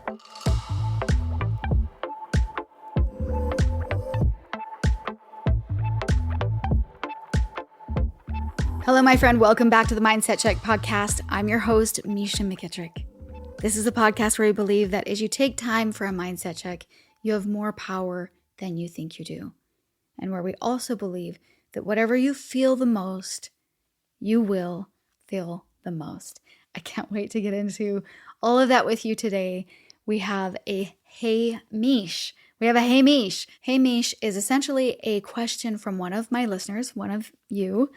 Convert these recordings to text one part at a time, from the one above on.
Hello, my friend. Welcome back to the Mindset Check podcast. I'm your host, Misha McKittrick. This is a podcast where we believe that as you take time for a mindset check, you have more power than you think you do. And where we also believe that whatever you feel the most, you will feel the most. I can't wait to get into all of that with you today. We have a Hey Mish. Hey Mish. Hey Mish is essentially a question from one of my listeners, one of you,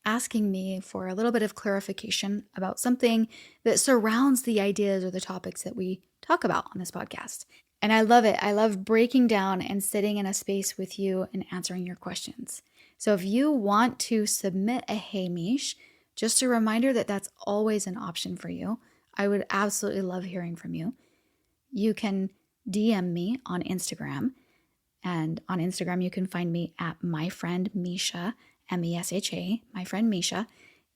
asking me for a little bit of clarification about something that surrounds the ideas or the topics that we talk about on this podcast. And I love it. I love breaking down and sitting in a space with you and answering your questions. So if you want to submit a Hey Mish, just a reminder that that's always an option for you. I would absolutely love hearing from you. You can DM me on Instagram. And on Instagram, you can find me at my friend Misha, M-E-S-H-A, my friend Misha.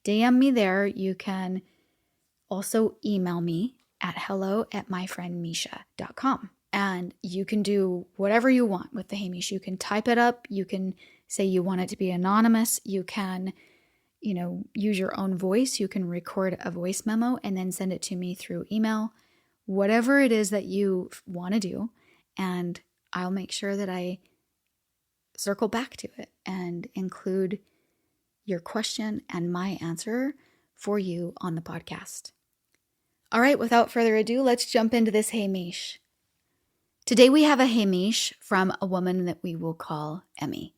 DM me there. You can also email me at hello@myfriendmisha.com. And you can do whatever you want with the Hey Mish. You can type it up. You can say you want it to be anonymous. You can, use your own voice. You can record a voice memo and then send it to me through email. Whatever it is that you want to do. And I'll make sure that I circle back to it and include your question and my answer for you on the podcast. All right, without further ado, let's jump into this Hey Mish. Today we have a Hey Mish from a woman that we will call Emmy.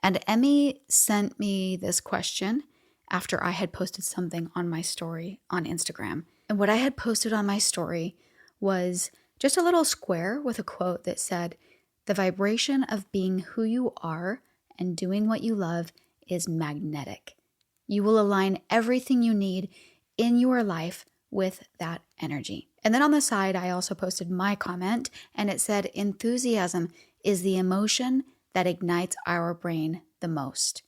And Emmy sent me this question after I had posted something on my story on Instagram. And what I had posted on my story was just a little square with a quote that said, "The vibration of being who you are and doing what you love is magnetic. You will align everything you need in your life with that energy." And then on the side, I also posted my comment, and it said, "Enthusiasm is the emotion that ignites our brain the most.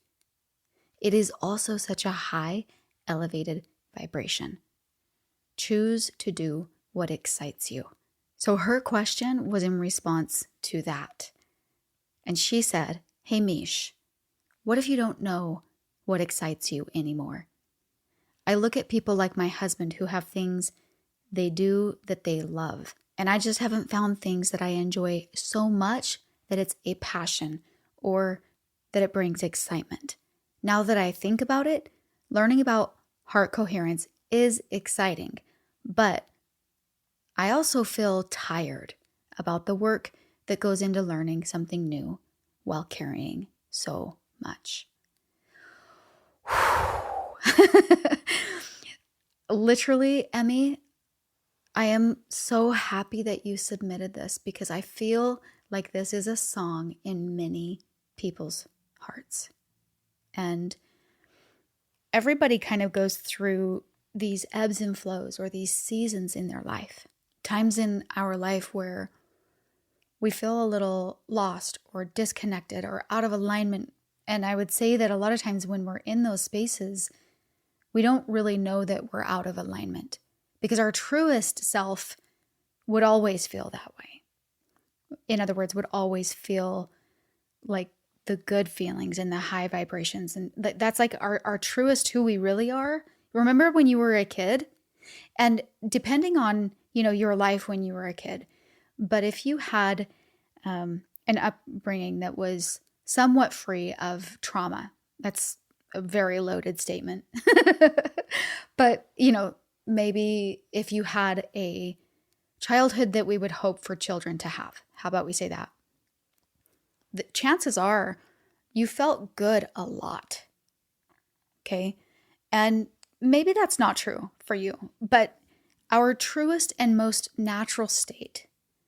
It is also such a high, elevated vibration. Choose to do what excites you." So her question was in response to that. And she said, "Hey Mish, what if you don't know what excites you anymore? I look at people like my husband who have things they do that they love, and I just haven't found things that I enjoy so much that it's a passion or that it brings excitement. Now that I think about it, learning about heart coherence is exciting, but I also feel tired about the work that goes into learning something new while carrying so much." Literally, Emmy, I am so happy that you submitted this because I feel like this is a song in many people's hearts. And everybody kind of goes through these ebbs and flows or these seasons in their life. Times in our life where we feel a little lost or disconnected or out of alignment. And I would say that a lot of times when we're in those spaces, we don't really know that we're out of alignment because our truest self would always feel that way. In other words, would always feel like the good feelings and the high vibrations. And that's like our truest who we really are. Remember when you were a kid? And depending on, your life when you were a kid, but if you had an upbringing that was somewhat free of trauma, that's a very loaded statement. But, maybe if you had a childhood that we would hope for children to have, how about we say that? The chances are you felt good a lot. Okay. And maybe that's not true for you, but our truest and most natural state,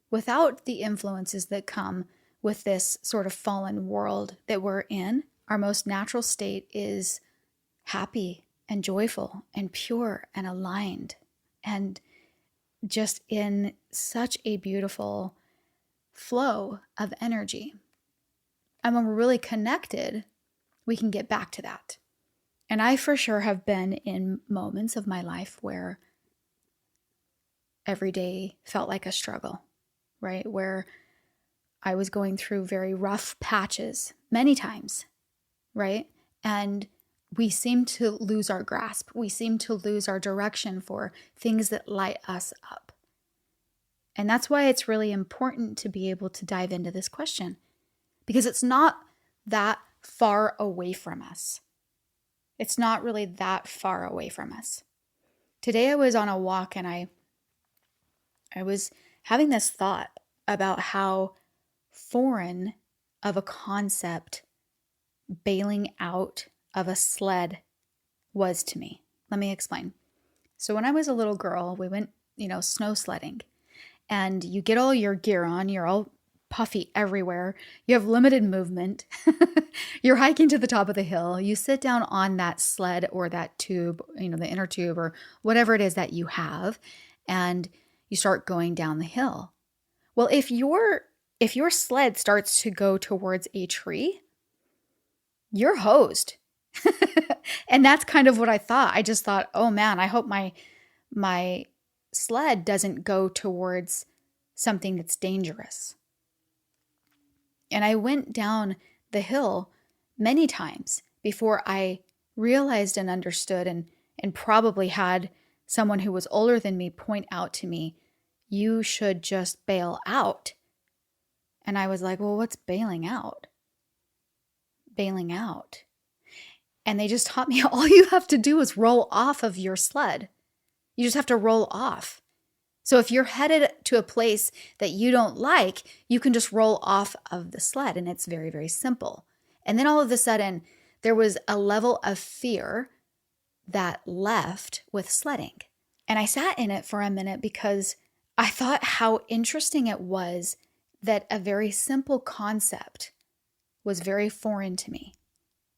without the influences that come with this sort of fallen world that we're in, our most natural state is happy and joyful and pure and aligned and just in such a beautiful flow of energy. And when we're really connected, we can get back to that. And I for sure have been in moments of my life where every day felt like a struggle, right? Where I was going through very rough patches many times, right? And we seem to lose our grasp. We seem to lose our direction for things that light us up. And that's why it's really important to be able to dive into this question, because it's not that far away from us. It's not really that far away from us. Today I was on a walk and I was having this thought about how foreign of a concept bailing out of a sled was to me. Let me explain. So when I was a little girl, we went, snow sledding, and you get all your gear on, you're all puffy everywhere, you have limited movement, you're hiking to the top of the hill, you sit down on that sled or that tube, the inner tube or whatever it is that you have, and you start going down the hill. Well, if your sled starts to go towards a tree, you're hosed. And that's kind of what I thought. I just thought, oh man, I hope my sled doesn't go towards something that's dangerous. And I went down the hill many times before I realized and understood and probably had someone who was older than me point out to me, you should just bail out. And I was like, well, what's bailing out? Bailing out. And they just taught me all you have to do is roll off of your sled. You just have to roll off. So if you're headed to a place that you don't like, you can just roll off of the sled, and it's very, very simple. And then all of a sudden, there was a level of fear that left with sledding. And I sat in it for a minute because I thought how interesting it was that a very simple concept was very foreign to me.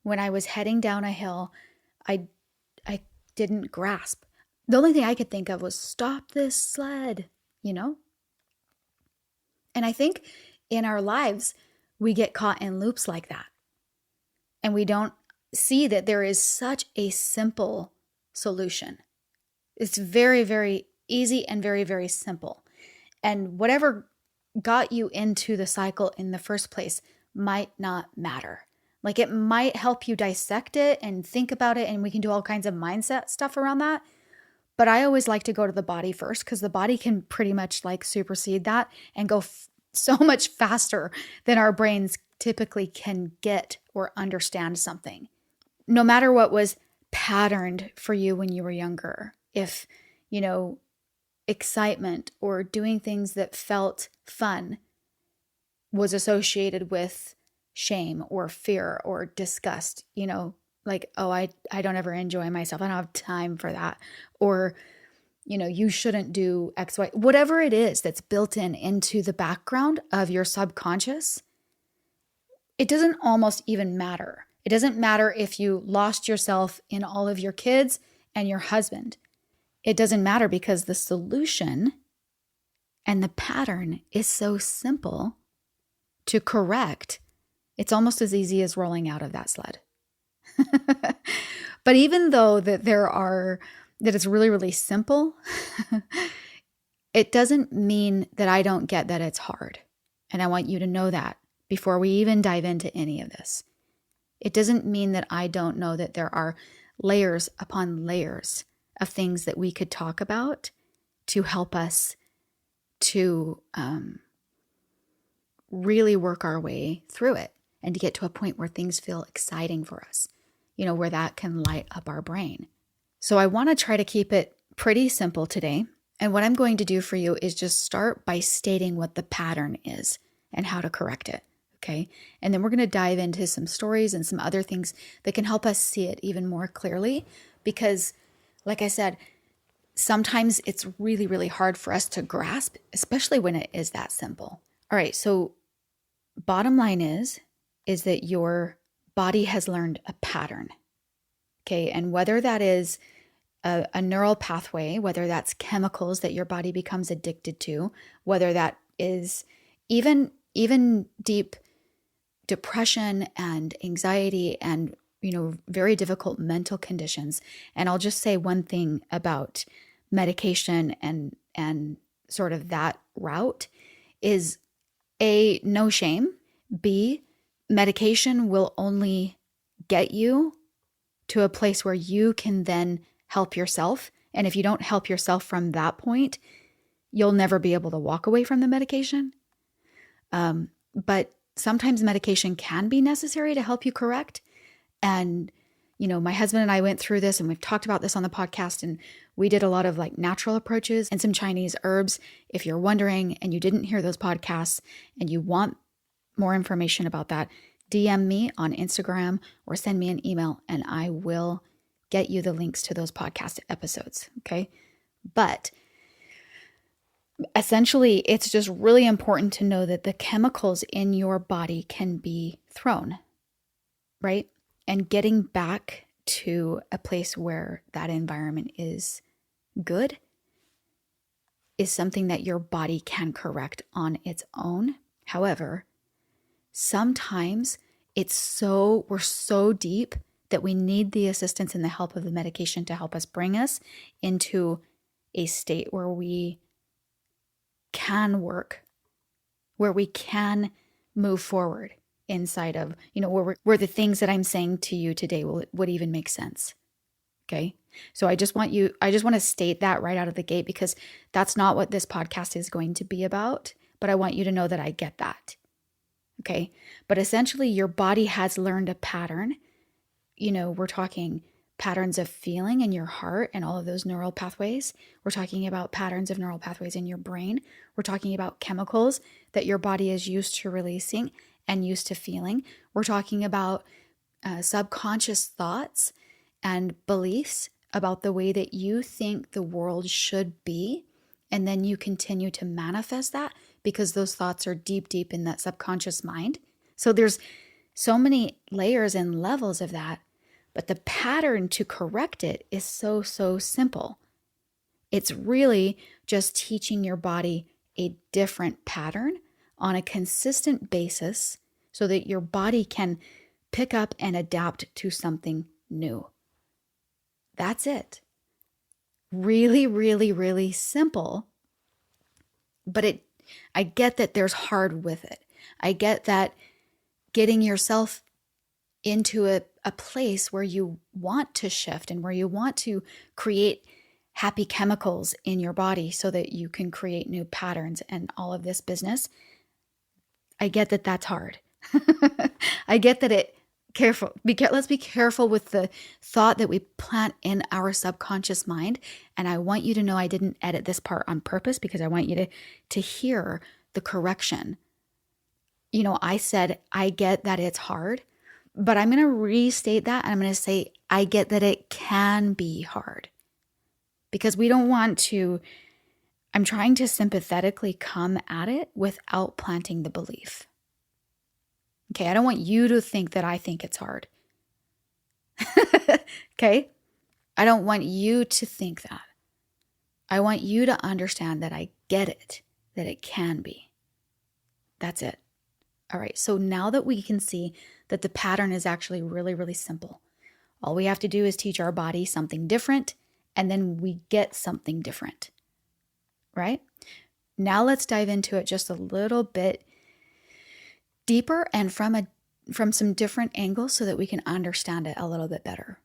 When I was heading down a hill, I didn't grasp. The only thing I could think of was stop this sled, And I think in our lives, we get caught in loops like that. And we don't see that there is such a simple solution. It's very, very easy and very, very simple. And whatever got you into the cycle in the first place might not matter. Like it might help you dissect it and think about it, and we can do all kinds of mindset stuff around that. But I always like to go to the body first, because the body can pretty much like supersede that and go so much faster than our brains typically can get or understand something. No matter what was patterned for you when you were younger, if, excitement or doing things that felt fun was associated with shame or fear or disgust, like, oh, I don't ever enjoy myself. I don't have time for that. Or, you shouldn't do X, Y, whatever it is that's built into the background of your subconscious. It doesn't almost even matter. It doesn't matter if you lost yourself in all of your kids and your husband. It doesn't matter, because the solution and the pattern is so simple to correct. It's almost as easy as rolling out of that sled. But even though that it's really, really simple, it doesn't mean that I don't get that it's hard. And I want you to know that before we even dive into any of this. It doesn't mean that I don't know that there are layers upon layers of things that we could talk about to help us to really work our way through it and to get to a point where things feel exciting for us, where that can light up our brain. So I want to try to keep it pretty simple today. And what I'm going to do for you is just start by stating what the pattern is and how to correct it. Okay. And then we're going to dive into some stories and some other things that can help us see it even more clearly. Because, like I said, sometimes it's really, really hard for us to grasp, especially when it is that simple. All right. So bottom line is that your body has learned a pattern. Okay. And whether that is a neural pathway, whether that's chemicals that your body becomes addicted to, whether that is even deep depression and anxiety and, very difficult mental conditions. And I'll just say one thing about medication and sort of that route is A, no shame. B, medication will only get you to a place where you can then help yourself. And if you don't help yourself from that point, you'll never be able to walk away from the medication. But sometimes medication can be necessary to help you correct. And, my husband and I went through this, and we've talked about this on the podcast, and we did a lot of like natural approaches and some Chinese herbs. If you're wondering and you didn't hear those podcasts and you want more information about that, DM me on Instagram or send me an email and I will get you the links to those podcast episodes. Okay. But essentially, it's just really important to know that the chemicals in your body can be thrown, right? And getting back to a place where that environment is good is something that your body can correct on its own. However, sometimes we're so deep that we need the assistance and the help of the medication to help us bring us into a state where we can work, where we can move forward inside of, where the things that I'm saying to you today would even make sense. Okay. So I just want to state that right out of the gate, because that's not what this podcast is going to be about, but I want you to know that I get that. Okay. But essentially your body has learned a pattern. We're talking patterns of feeling in your heart and all of those neural pathways. We're talking about patterns of neural pathways in your brain. We're talking about chemicals that your body is used to releasing and used to feeling. We're talking about subconscious thoughts and beliefs about the way that you think the world should be. And then you continue to manifest that because those thoughts are deep, deep in that subconscious mind. So there's so many layers and levels of that. But the pattern to correct it is so, so simple. It's really just teaching your body a different pattern on a consistent basis so that your body can pick up and adapt to something new. That's it. Really, really, really simple. But I get that there's hard with it. I get that getting yourself into a place where you want to shift and where you want to create happy chemicals in your body so that you can create new patterns and all of this business. I get that that's hard. I get that let's be careful with the thought that we plant in our subconscious mind. And I want you to know I didn't edit this part on purpose because I want you to hear the correction. I said, I get that it's hard, but I'm going to restate that. And I'm going to say, I get that it can be hard, because we don't want to. I'm trying to sympathetically come at it without planting the belief. Okay, I don't want you to think that I think it's hard. Okay? I don't want you to think that. I want you to understand that I get it, that it can be. That's it. All right, so now that we can see that the pattern is actually really, really simple, all we have to do is teach our body something different, and then we get something different, right? Now let's dive into it just a little bit deeper and from some different angles so that we can understand it a little bit better.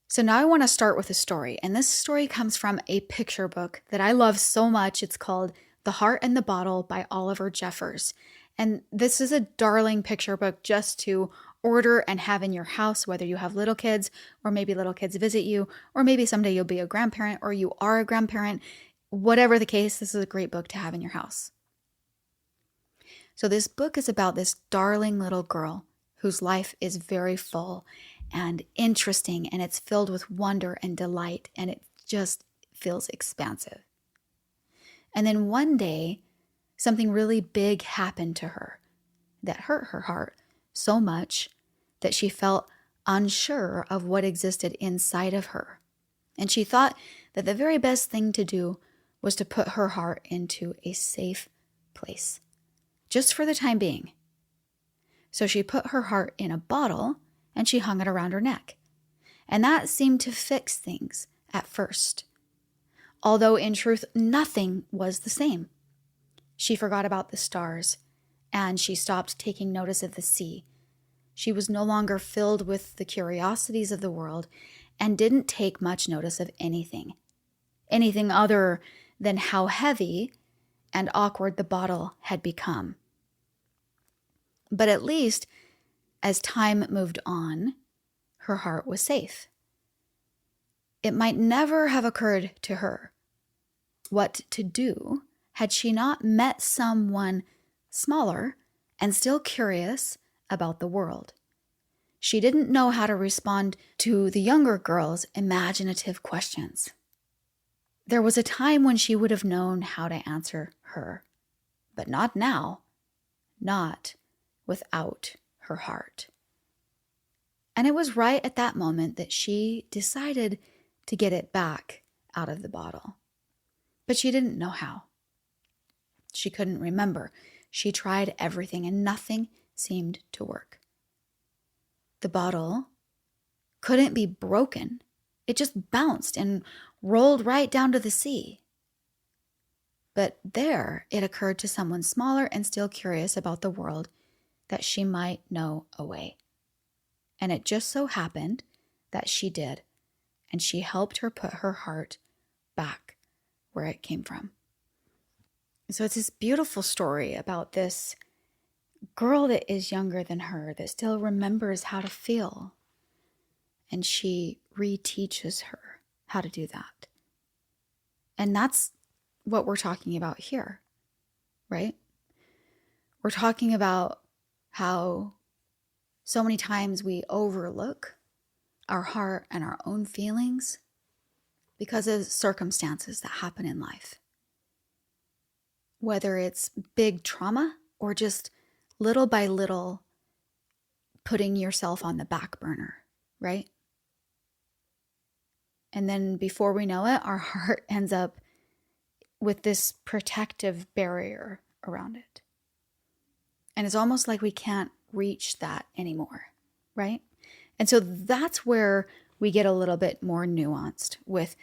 So now I want to start with a story, and this story comes from a picture book that I love so much. It's called The Heart and the Bottle by Oliver Jeffers. And this is a darling picture book just to order and have in your house, whether you have little kids or maybe little kids visit you, or maybe someday you'll be a grandparent or you are a grandparent. Whatever the case, this is a great book to have in your house. So this book is about this darling little girl whose life is very full and interesting, and it's filled with wonder and delight, and it just feels expansive. And then one day, something really big happened to her that hurt her heart so much that she felt unsure of what existed inside of her. And she thought that the very best thing to do was to put her heart into a safe place, just for the time being. So she put her heart in a bottle and she hung it around her neck. And that seemed to fix things at first. although in truth, nothing was the same. She forgot about the stars, and she stopped taking notice of the sea. She was no longer filled with the curiosities of the world and didn't take much notice of anything other than how heavy and awkward the bottle had become. But at least, as time moved on, her heart was safe. It might never have occurred to her what to do had she not met someone smaller and still curious about the world. She didn't know how to respond to the younger girl's imaginative questions. There was a time when she would have known how to answer her, but not now, not without her heart. And it was right at that moment that she decided to get it back out of the bottle. But she didn't know how. She couldn't remember. She tried everything and nothing seemed to work. The bottle couldn't be broken. It just bounced and rolled right down to the sea. But there it occurred to someone smaller and still curious about the world that she might know a way. And it just so happened that she did, and she helped her put her heart back where it came from. So it's this beautiful story about this girl that is younger than her that still remembers how to feel. And she reteaches her how to do that. And that's what we're talking about here, right? We're talking about how so many times we overlook our heart and our own feelings because of circumstances that happen in life. Whether it's big trauma or just little by little putting yourself on the back burner, right? And then before we know it, our heart ends up with this protective barrier around it. And it's almost like we can't reach that anymore, right? And so that's where we get a little bit more nuanced with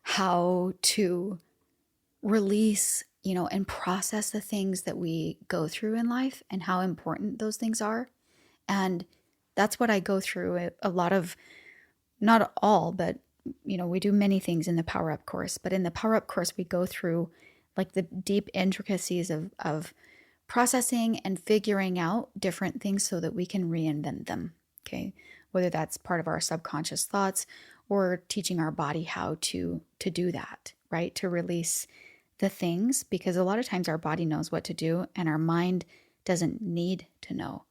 how to release, and process the things that we go through in life and how important those things are. And that's what I go through a lot of, not all, but, we do many things in the Power Up course. But in the Power Up course, we go through like the deep intricacies of processing and figuring out different things so that we can reinvent them, okay? Whether that's part of our subconscious thoughts or teaching our body how to do that, right? To release the things, because a lot of times our body knows what to do and our mind doesn't need to know.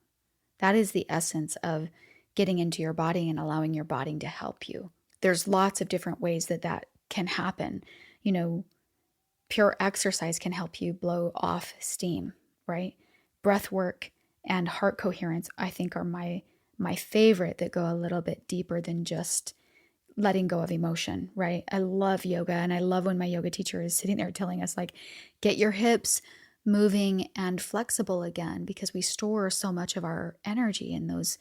That is the essence of getting into your body and allowing your body to help you. There's lots of different ways that can happen. Pure exercise can help you blow off steam, right? Breath work and heart coherence, I think, are my favorite, that go a little bit deeper than just letting go of emotion, right? I love yoga, and I love when my yoga teacher is sitting there telling us, like, get your hips moving and flexible again, because we store so much of our energy in those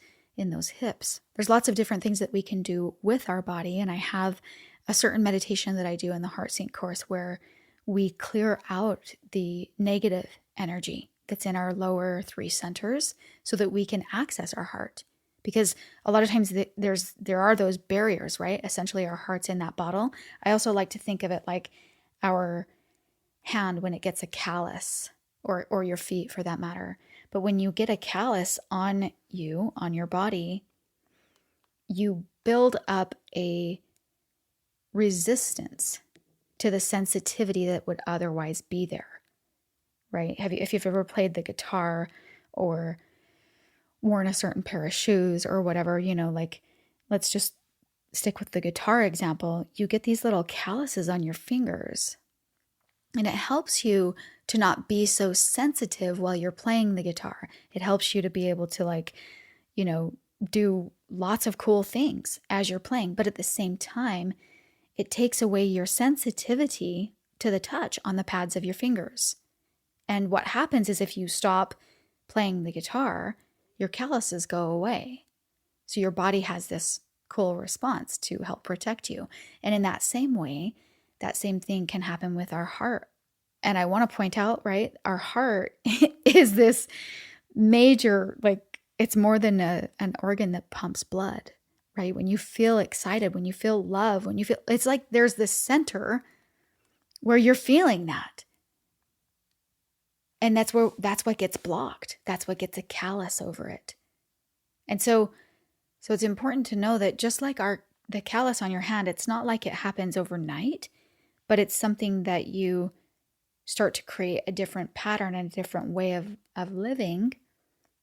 hips. There's lots of different things that we can do with our body, and I have a certain meditation that I do in the Heart Sync course where we clear out the negative energy that's in our lower three centers so that we can access our heart. Because a lot of times there are those barriers, right? Essentially, our heart's in that bottle. I also like to think of it like our hand when it gets a callus, or your feet for that matter. But when you get a callus on your body, you build up a resistance to the sensitivity that would otherwise be there, right? If you've ever played the guitar or worn a certain pair of shoes or whatever, like, let's just stick with the guitar example. You get these little calluses on your fingers, and it helps you to not be so sensitive while you're playing the guitar. It helps you to be able to, do lots of cool things as you're playing. But at the same time, it takes away your sensitivity to the touch on the pads of your fingers. And what happens is, if you stop playing the guitar, your calluses go away. So your body has this cool response to help protect you. And in that same way, that same thing can happen with our heart. And I want to point out, right, our heart is this major, like, it's more than an organ that pumps blood, right? When you feel excited, when you feel love, when you feel, it's like there's this center where you're feeling that. And that's what gets blocked. That's what gets a callus over it. And so it's important to know that just like the callus on your hand, it's not like it happens overnight, but it's something that you start to create a different pattern and a different way of living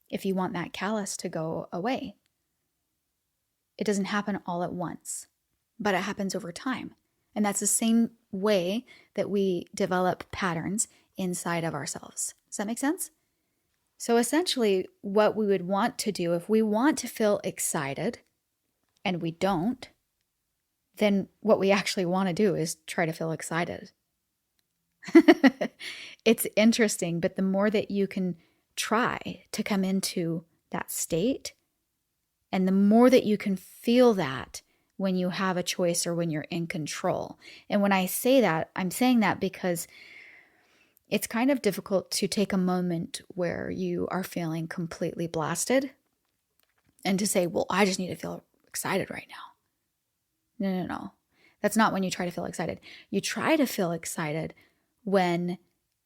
if you want that callus to go away. It doesn't happen all at once, but it happens over time. And that's the same way that we develop patterns inside of ourselves. Does that make sense? So essentially, what we would want to do, if we want to feel excited and we don't, then what we actually want to do is try to feel excited. It's interesting, but the more that you can try to come into that state, and the more that you can feel that when you have a choice or when you're in control. And when I say that, I'm saying that because it's kind of difficult to take a moment where you are feeling completely blasted and to say, well, I just need to feel excited right now. No. That's not when you try to feel excited. You try to feel excited when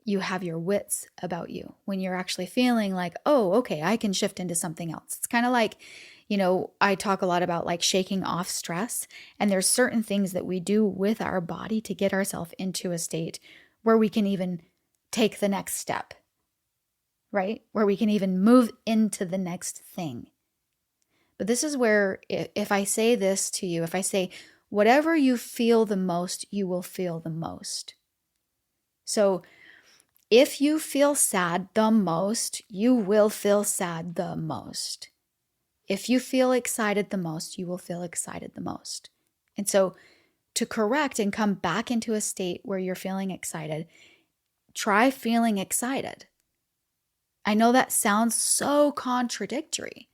you have your wits about you, when you're actually feeling like, oh, okay, I can shift into something else. It's kind of like, I talk a lot about like shaking off stress. And there's certain things that we do with our body to get ourselves into a state where we can even take the next step, right? Where we can even move into the next thing. But this is where, if I say this to you, if I say, whatever you feel the most, you will feel the most. So if you feel sad the most, you will feel sad the most. If you feel excited the most, you will feel excited the most. And so to correct and come back into a state where you're feeling excited, try feeling excited. I know that sounds so contradictory,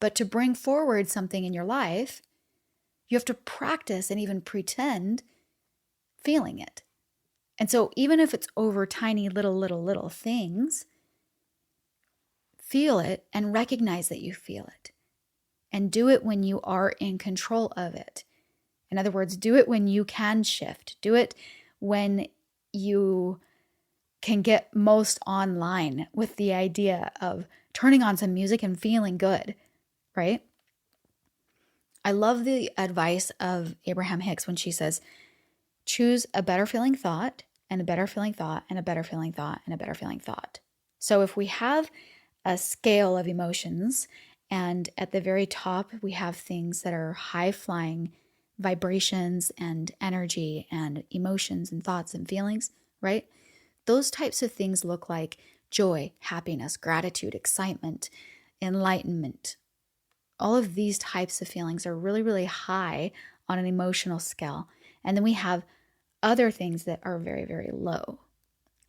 but to bring forward something in your life, you have to practice and even pretend feeling it. And so even if it's over tiny little things, feel it and recognize that you feel it. And do it when you are in control of it. In other words, do it when you can shift. Do it when you can get most online with the idea of turning on some music and feeling good, right? I love the advice of Abraham Hicks when she says, choose a better feeling thought and a better feeling thought and a better feeling thought and a better feeling thought. So if we have a scale of emotions, and at the very top, we have things that are high-flying vibrations and energy and emotions and thoughts and feelings, right? Those types of things look like joy, happiness, gratitude, excitement, enlightenment. All of these types of feelings are really, really high on an emotional scale. And then we have other things that are very, very low,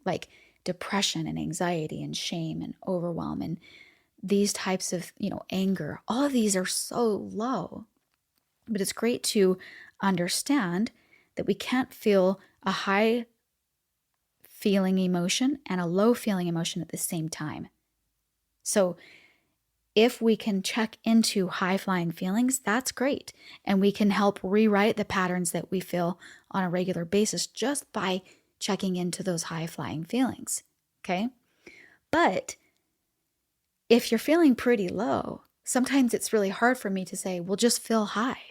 like depression and anxiety and shame and overwhelm and these types of, anger. All of these are so low. But it's great to understand that we can't feel a high feeling emotion and a low feeling emotion at the same time. So if we can check into high flying feelings, that's great. And we can help rewrite the patterns that we feel on a regular basis just by checking into those high flying feelings. Okay. But if you're feeling pretty low, sometimes it's really hard for me to say, well, just feel high.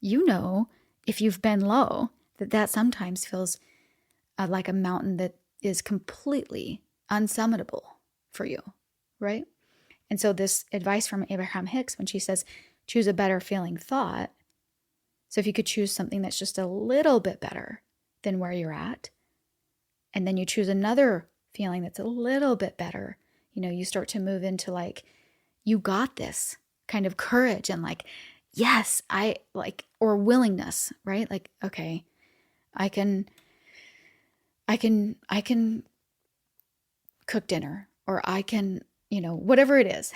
If you've been low, that sometimes feels like a mountain that is completely unsummitable for you, right? And so this advice from Abraham Hicks, when she says, choose a better feeling thought. So if you could choose something that's just a little bit better than where you're at, and then you choose another feeling that's a little bit better, you start to move into like, you got this kind of courage and like, yes, or willingness, right? Like, okay, I can cook dinner, or I can, whatever it is,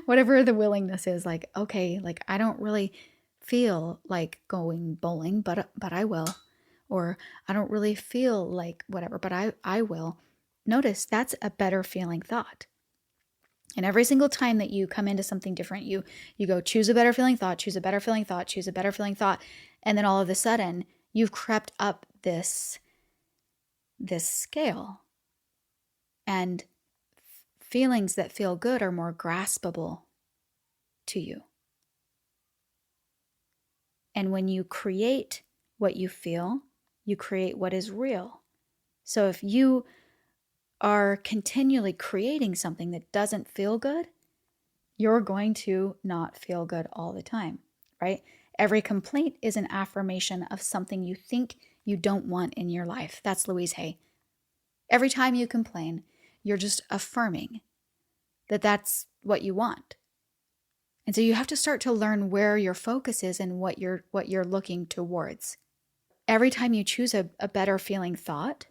whatever the willingness is, like, okay, like I don't really feel like going bowling, but I will, or I don't really feel like whatever, but I will. Notice that's a better feeling thought. And every single time that you come into something different, you go choose a better feeling thought, choose a better feeling thought, choose a better feeling thought. And then all of a sudden you've crept up this scale, and feelings that feel good are more graspable to you. And when you create what you feel, you create what is real. So if you are continually creating something that doesn't feel good, you're going to not feel good all the time, right? Every complaint is an affirmation of something you think you don't want in your life. That's Louise Hay. Every time you complain, you're just affirming that that's what you want. And so you have to start to learn where your focus is and what you're looking towards. Every time you choose a better feeling thought,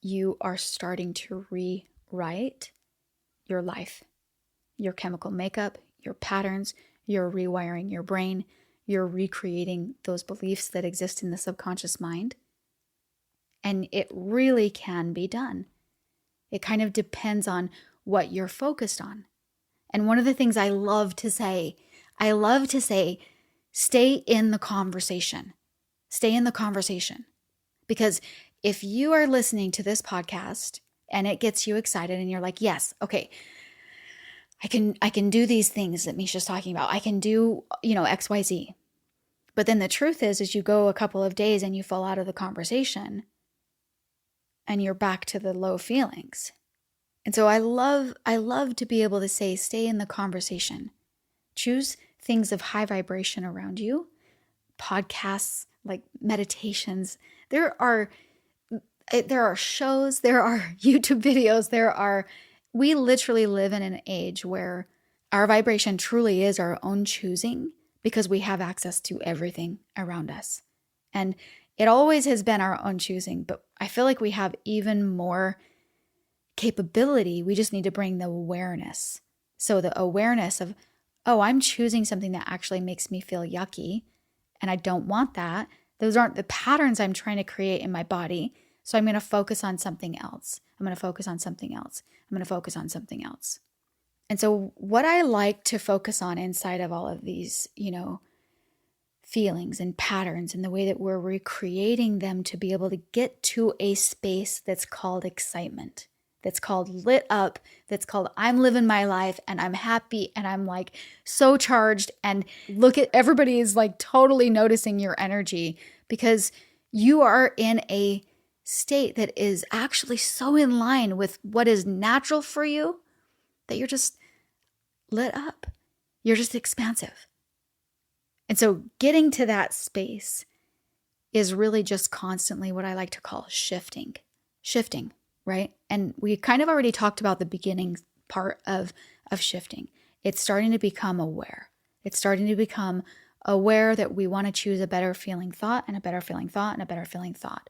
you are starting to rewrite your life, your chemical makeup, your patterns. You're rewiring your brain. You're recreating those beliefs that exist in the subconscious mind. And it really can be done. It kind of depends on what you're focused on. And one of the things I love to say, stay in the conversation. Stay in the conversation. Because if you are listening to this podcast and it gets you excited and you're like, yes, okay, I can do these things that Misha's talking about. I can do, X, Y, Z. But then the truth is you go a couple of days and you fall out of the conversation and you're back to the low feelings. And so I love to be able to say, stay in the conversation. Choose things of high vibration around you. Podcasts, like meditations. There are shows, there are YouTube videos, we literally live in an age where our vibration truly is our own choosing because we have access to everything around us. And it always has been our own choosing, but I feel like we have even more capability. We just need to bring the awareness. So the awareness of, oh, I'm choosing something that actually makes me feel yucky, and I don't want that. Those aren't the patterns I'm trying to create in my body. So I'm going to focus on something else. I'm going to focus on something else. I'm going to focus on something else. And so what I like to focus on inside of all of these, feelings and patterns and the way that we're recreating them to be able to get to a space that's called excitement, that's called lit up, that's called I'm living my life and I'm happy and I'm like so charged, and look at everybody is like totally noticing your energy because you are in a state that is actually so in line with what is natural for you that you're just lit up. You're just expansive. And so getting to that space is really just constantly what I like to call shifting, right? And we kind of already talked about the beginning part of shifting. It's starting to become aware. It's starting to become aware that we want to choose a better feeling thought and a better feeling thought and a better feeling thought.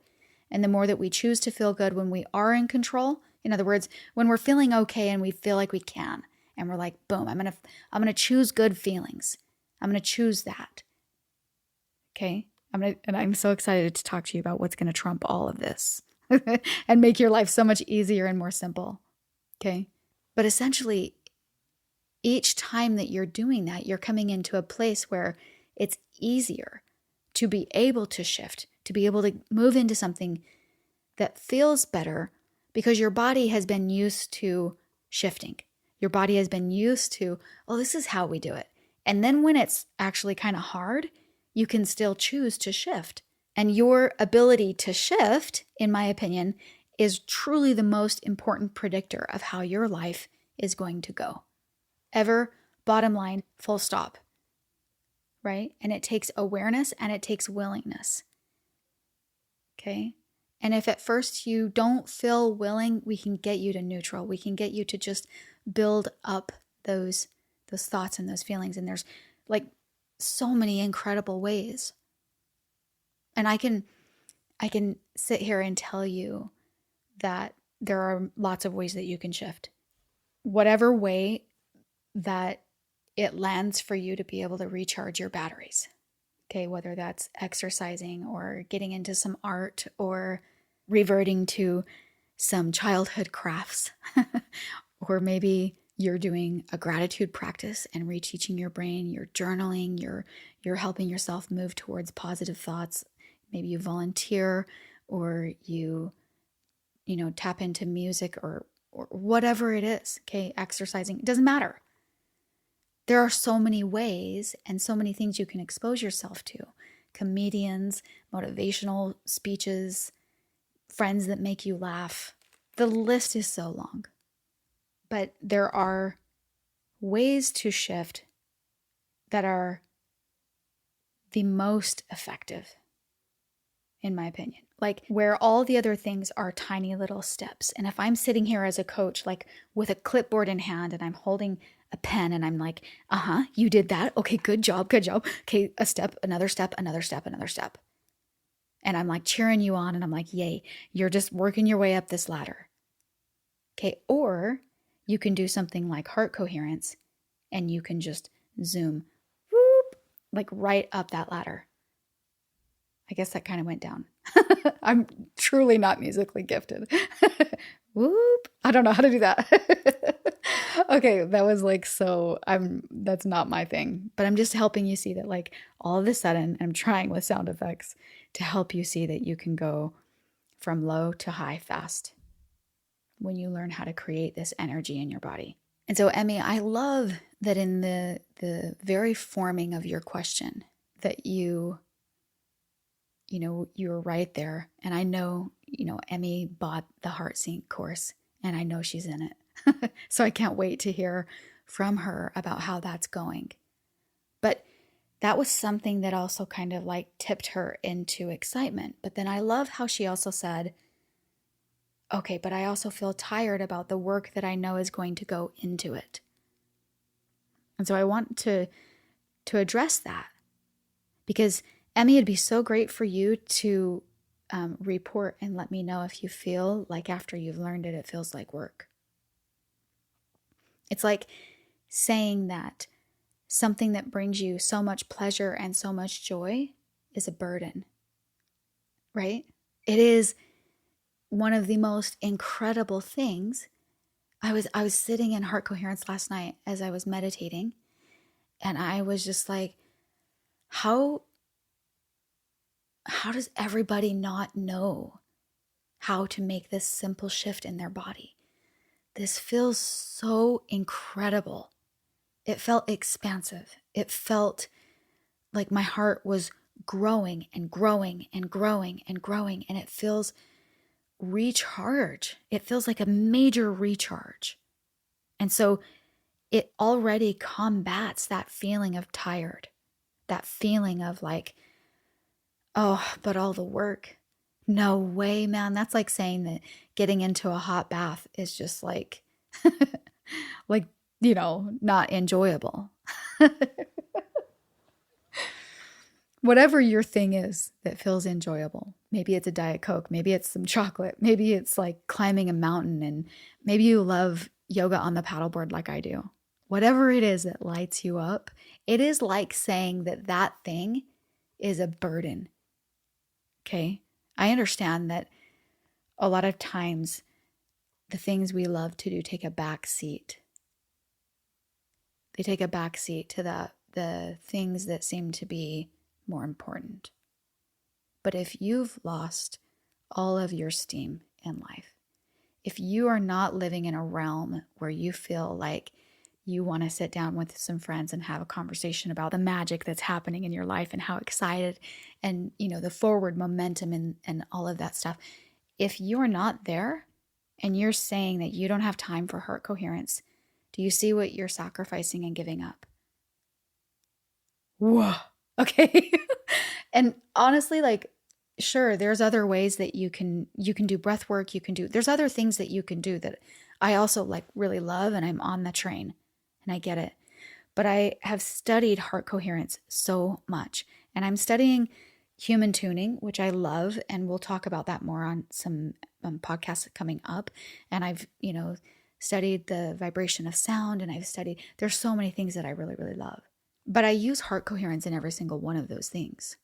And the more that we choose to feel good when we are in control, in other words, when we're feeling okay and we feel like we can, and we're like, boom, I'm going to choose good feelings. I'm going to choose that. Okay? And I'm so excited to talk to you about what's going to trump all of this and make your life so much easier and more simple. Okay? But essentially, each time that you're doing that, you're coming into a place where it's easier to be able to shift, to be able to move into something that feels better because your body has been used to shifting. Your body has been used to, oh, this is how we do it. And then when it's actually kind of hard, you can still choose to shift. And your ability to shift, in my opinion, is truly the most important predictor of how your life is going to go. Ever, bottom line, full stop. Right? And it takes awareness and it takes willingness. Okay? And if at first you don't feel willing, we can get you to neutral. We can get you to just build up those thoughts and those feelings. And there's like so many incredible ways. And I can sit here and tell you that there are lots of ways that you can shift. Whatever way that it lands for you to be able to recharge your batteries. Okay, whether that's exercising or getting into some art or reverting to some childhood crafts, or maybe you're doing a gratitude practice and reteaching your brain, you're journaling, you're helping yourself move towards positive thoughts. Maybe you volunteer, or you tap into music, or whatever it is. Okay, exercising, it doesn't matter. There are so many ways and so many things you can expose yourself to. Comedians, motivational speeches, friends that make you laugh. The list is so long. But there are ways to shift that are the most effective, in my opinion. Like, where all the other things are tiny little steps. And if I'm sitting here as a coach, like with a clipboard in hand, and I'm holding a pen and I'm like, you did that. Okay, good job, good job. Okay, a step, another step, another step, another step. And I'm like cheering you on, and I'm like, yay, you're just working your way up this ladder. Okay, or you can do something like heart coherence, and you can just zoom, whoop, like right up that ladder. I guess that kind of went down. I'm truly not musically gifted. Whoop. I don't know how to do that. Okay, that was like that's not my thing. But I'm just helping you see that, like, all of a sudden, I'm trying with sound effects to help you see that you can go from low to high fast when you learn how to create this energy in your body. And so, Emmy, I love that in the very forming of your question that you were right there. And I know, Emmy bought the Heart Sync course, and I know she's in it. So I can't wait to hear from her about how that's going. But that was something that also kind of like tipped her into excitement. But then I love how she also said, okay, but I also feel tired about the work that I know is going to go into it. And so I want to address that, because Emmy, it'd be so great for you to report and let me know if you feel like after you've learned it, it feels like work. It's like saying that something that brings you so much pleasure and so much joy is a burden, right? It is one of the most incredible things. I was sitting in heart coherence last night as I was meditating, and I was just like, how does everybody not know how to make this simple shift in their body? This feels so incredible. It felt expansive. It felt like my heart was growing and growing and growing and growing, and it feels recharge. It feels like a major recharge. And so it already combats that feeling of tired, that feeling of like, oh, but all the work. No way, man. That's like saying that getting into a hot bath is just like, like, not enjoyable. Whatever your thing is that feels enjoyable. Maybe it's a Diet Coke. Maybe it's some chocolate. Maybe it's like climbing a mountain, and maybe you love yoga on the paddleboard like I do. Whatever it is that lights you up, it is like saying that thing is a burden. Okay? I understand that a lot of times the things we love to do take a back seat. They take a back seat to the things that seem to be more important. But if you've lost all of your steam in life, if you are not living in a realm where you feel like you want to sit down with some friends and have a conversation about the magic that's happening in your life and how excited and, the forward momentum and all of that stuff, if you're not there and you're saying that you don't have time for heart coherence, do you see what you're sacrificing and giving up? Whoa. Okay. And honestly, like, sure, there's other ways that you can do breath work. There's other things that you can do that I also like really love, and I'm on the train and I get it. But I have studied heart coherence so much, and I'm studying human tuning, which I love. And we'll talk about that more on some podcasts coming up. And I've, studied the vibration of sound, and there's so many things that I really, really love. But I use heart coherence in every single one of those things.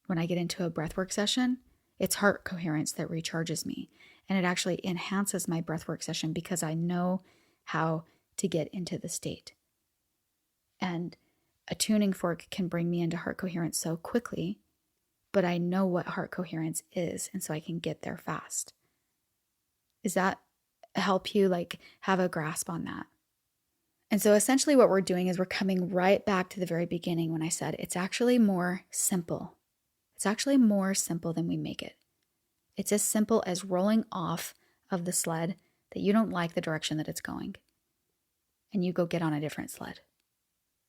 When I get into a breathwork session, it's heart coherence that recharges me. And it actually enhances my breathwork session because I know how to get into the state. And a tuning fork can bring me into heart coherence so quickly, but I know what heart coherence is, and so I can get there fast. Does that help you have a grasp on that? And so essentially what we're doing is we're coming right back to the very beginning when I said it's actually more simple. It's actually more simple than we make it. It's as simple as rolling off of the sled that you don't like the direction that it's going, and you go get on a different sled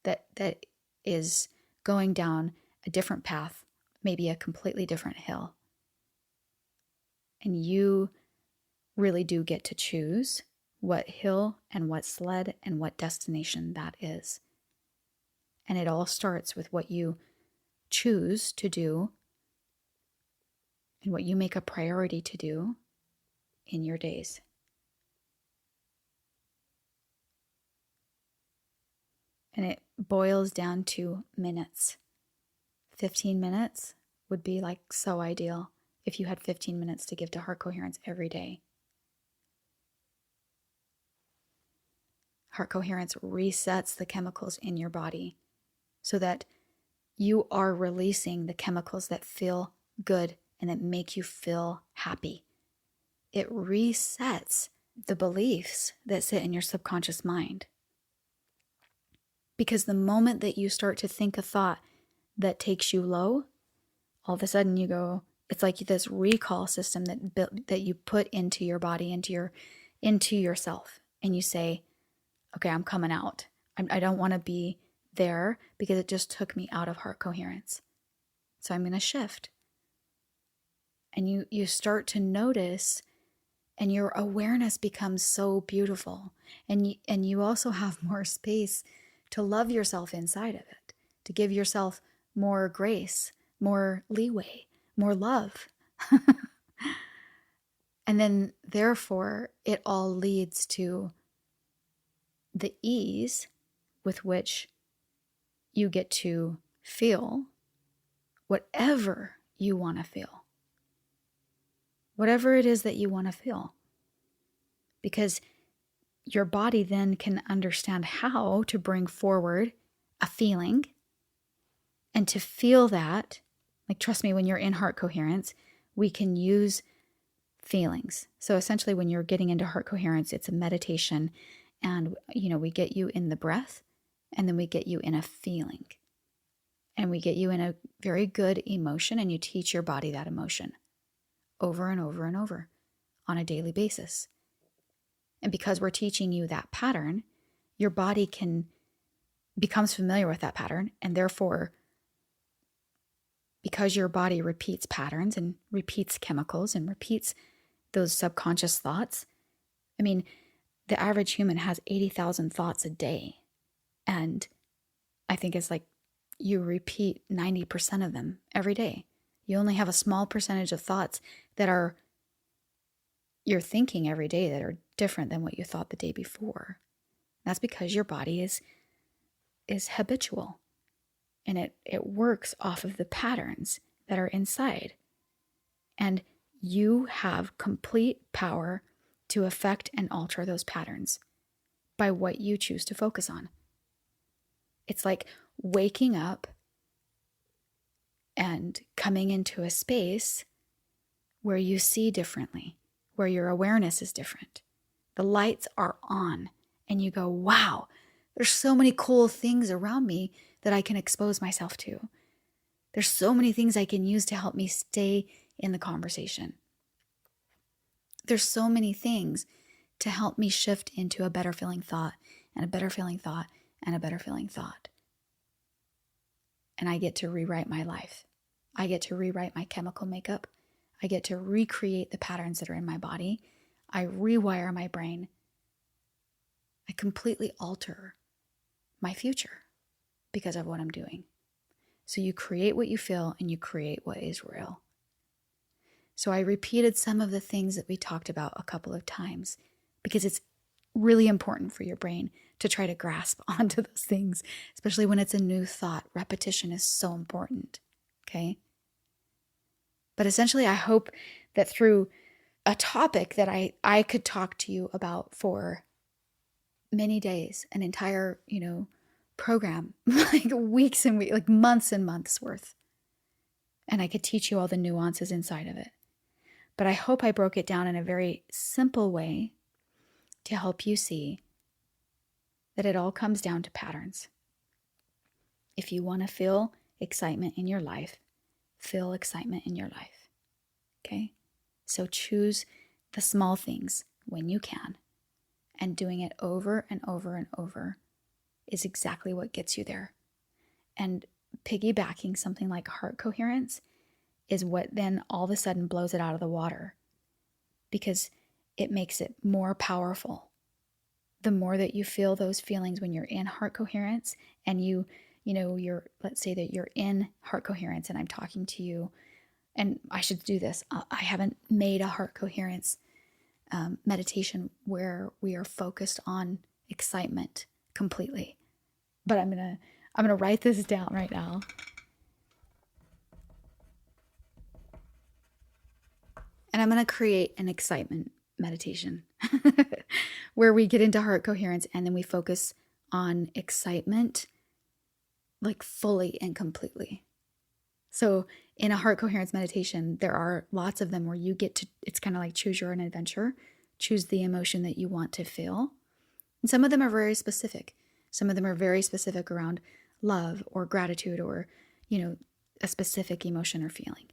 that is going down a different path, maybe a completely different hill. And you really do get to choose what hill and what sled and what destination that is. And it all starts with what you choose to do and what you make a priority to do in your days. And it boils down to minutes. 15 minutes would be so ideal if you had 15 minutes to give to heart coherence every day. Heart coherence resets the chemicals in your body so that you are releasing the chemicals that feel good and that make you feel happy. It resets the beliefs that sit in your subconscious mind. Because the moment that you start to think a thought that takes you low, all of a sudden you go, it's like this recall system that you put into your body, into yourself, and you say, okay, I'm coming out. I don't want to be there because it just took me out of heart coherence. So I'm going to shift. And you start to notice, and your awareness becomes so beautiful. And you also have more space to love yourself inside of it, to give yourself more grace, more leeway, more love. And then, therefore, it all leads to the ease with which you get to feel whatever you want to feel. Whatever it is that you want to feel. Because your body then can understand how to bring forward a feeling, and to feel that, trust me, when you're in heart coherence, we can use feelings. So essentially when you're getting into heart coherence, it's a meditation, and we get you in the breath, and then we get you in a feeling, and we get you in a very good emotion, and you teach your body that emotion over and over and over on a daily basis. And because we're teaching you that pattern, your body becomes familiar with that pattern, and therefore, because your body repeats patterns and repeats chemicals and repeats those subconscious thoughts, the average human has 80,000 thoughts a day. And I think it's you repeat 90% of them every day. You only have a small percentage of thoughts that you're thinking every day that are different than what you thought the day before. That's because your body is habitual, and it works off of the patterns that are inside. And you have complete power to affect and alter those patterns by what you choose to focus on. It's like waking up and coming into a space where you see differently, where your awareness is different. The lights are on, and you go, wow, there's so many cool things around me that I can expose myself to. There's so many things I can use to help me stay in the conversation. There's so many things to help me shift into a better feeling thought, and a better feeling thought, and a better feeling thought. And I get to rewrite my life. I get to rewrite my chemical makeup. I get to recreate the patterns that are in my body. I rewire my brain. I completely alter my future because of what I'm doing. So you create what you feel, and you create what is real. So I repeated some of the things that we talked about a couple of times because it's really important for your brain to try to grasp onto those things, especially when it's a new thought. Repetition is so important, okay? But essentially, I hope that through a topic that I could talk to you about for many days, an entire, program, like weeks and weeks, like months and months worth. And I could teach you all the nuances inside of it. But I hope I broke it down in a very simple way to help you see that it all comes down to patterns. If you want to feel excitement in your life, feel excitement in your life. Okay? So choose the small things when you can, and doing it over and over and over is exactly what gets you there. And piggybacking something like heart coherence is what then all of a sudden blows it out of the water, because it makes it more powerful. The more that you feel those feelings when you're in heart coherence, and you're, let's say that you're in heart coherence and I'm talking to you, and I should do this. I haven't made a heart coherence meditation where we are focused on excitement completely, but I'm gonna write this down right now. And I'm going to create an excitement meditation where we get into heart coherence and then we focus on excitement like fully and completely. So in a heart coherence meditation, there are lots of them where you get to, it's kind of like choose your own adventure, choose the emotion that you want to feel. And some of them are very specific. Some of them are very specific around love or gratitude or, a specific emotion or feeling.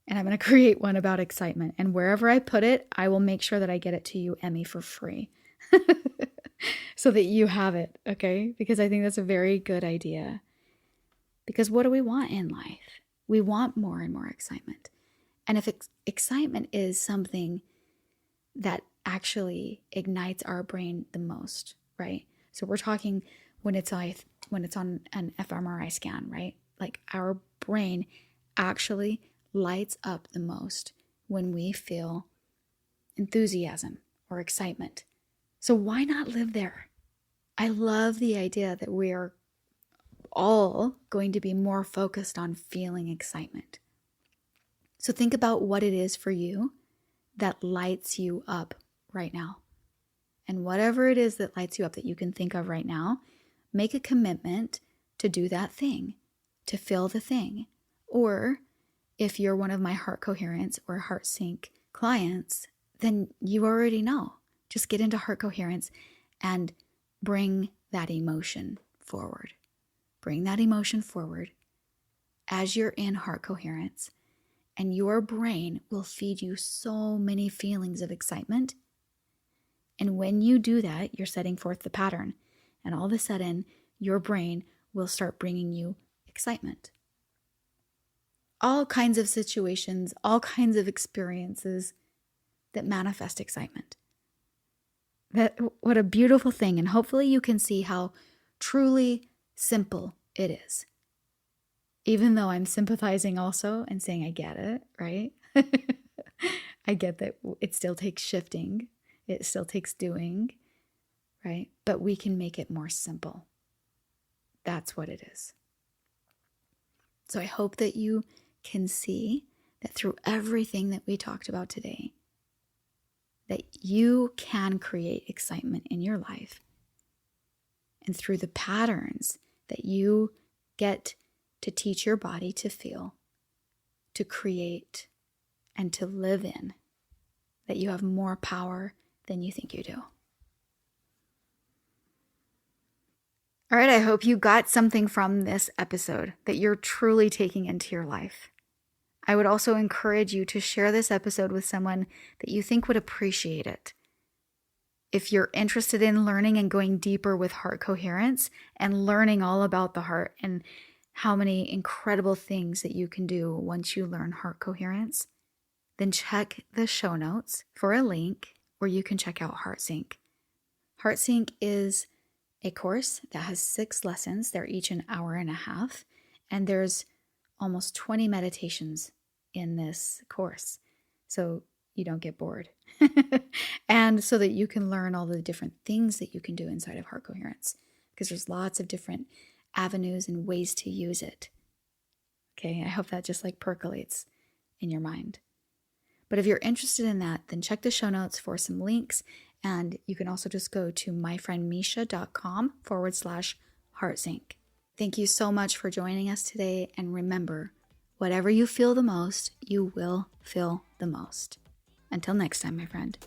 And I'm going to create one about excitement. And wherever I put it, I will make sure that I get it to you, Emmy, for free. So that you have it, okay? Because I think that's a very good idea. Because what do we want in life? We want more and more excitement. And if excitement is something that actually ignites our brain the most, right? So we're talking when it's on an fMRI scan, right? Like our brain actually lights up the most when we feel enthusiasm or excitement. So why not live there? I love the idea that we are all going to be more focused on feeling excitement. So think about what it is for you that lights you up right now. And whatever it is that lights you up that you can think of right now, make a commitment to do that thing, to feel the thing. Or if you're one of my heart coherence or heart sync clients, then you already know. Just get into heart coherence and bring that emotion forward. Bring that emotion forward as you're in heart coherence, and your brain will feed you so many feelings of excitement. And when you do that, you're setting forth the pattern, and all of a sudden, your brain will start bringing you excitement. All kinds of situations, all kinds of experiences that manifest excitement. What a beautiful thing. And hopefully you can see how truly simple it is. Even though I'm sympathizing also and saying I get it, right? I get that it still takes shifting. It still takes doing, right? But we can make it more simple. That's what it is. So I hope that you can see that through everything that we talked about today, that you can create excitement in your life. And through the patterns that you get to teach your body to feel, to create, and to live in, that you have more power than you think you do. All right, I hope you got something from this episode that you're truly taking into your life. I would also encourage you to share this episode with someone that you think would appreciate it. If you're interested in learning and going deeper with heart coherence and learning all about the heart and how many incredible things that you can do once you learn heart coherence, then check the show notes for a link where you can check out HeartSync. HeartSync is a course that has 6 lessons. They're each an hour and a half, and there's almost 20 meditations in this course. So you don't get bored. And so that you can learn all the different things that you can do inside of heart coherence, because there's lots of different avenues and ways to use it. Okay, I hope that just like percolates in your mind. But if you're interested in that, then check the show notes for some links. And you can also just go to myfriendmisha.com/heartsync. Thank you so much for joining us today. And remember, whatever you feel the most, you will feel the most. Until next time, my friend.